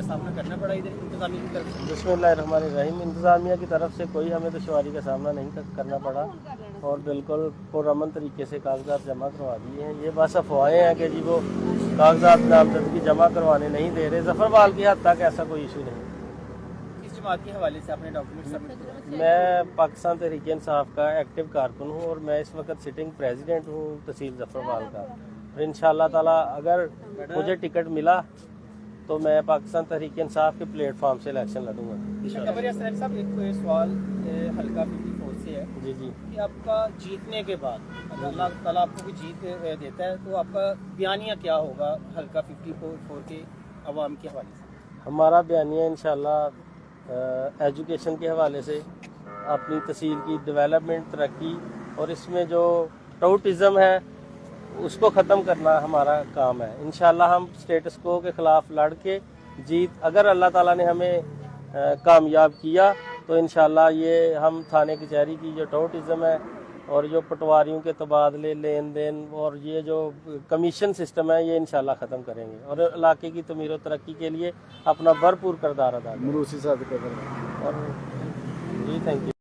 का सामना करना पड़ा इधर इंतजामिया की तरफ से? बिस्मिल्लाहिर्रहमानिर्रहीम। इंतज़ामिया की तरफ से कोई हमें दुश्वारी का सामना नहीं करना पड़ा और बिल्कुल पुरअमन तरीके से कागजात जमा करवा दिए हैं। ये बस अफवाहें हैं कि जी वो कागजात नामजदगी जमा करवाने नहीं दे रहे। ज़फ़रवाल की हद तक ऐसा कोई इशू नहीं। किस जमात के हवाले से आपने डॉक्यूमेंट सबमिट किया? मैं पाकिस्तान तहरीक इंसाफ का एक्टिव कारकुन हूँ और मैं इस वक्त सिटिंग प्रेसिडेंट हूँ तहसील ज़फ़रवाल का। और इंशाअल्लाह ताला अगर मुझे टिकट मिला तो मैं पाकिस्तान तहरीक इंसाफ के प्लेटफॉर्म से इलेक्शन लड़ूंगा। खबर असलम साहब, एक सवाल हल्का 54 से है जी जी। कि आपका जीतने के बाद अगर अल्लाह ताला आपको भी जीत देता है तो आपका बयानिया क्या होगा हल्का 54 के अवाम के हवाले से? हमारा बयानिया इंशाअल्लाह एजुकेशन के हवाले से अपनी तहसील की डेवलपमेंट, तरक्की और इसमें जो टाउटिज़म है उसको ख़त्म करना हमारा काम है। इंशाअल्लाह हम स्टेटस को के ख़िलाफ़ लड़ के जीत, अगर अल्लाह ताला ने हमें कामयाब किया तो इंशाअल्लाह ये हम थाने कचहरी की जो टाउटिज़म है और जो पटवारियों के तबादले, लेन देन और ये जो कमीशन सिस्टम है ये इंशाअल्लाह ख़त्म करेंगे और इलाके की तमीर और तरक्की के लिए अपना भरपूर किरदार अदा करेंगे। और जी थैंक यू।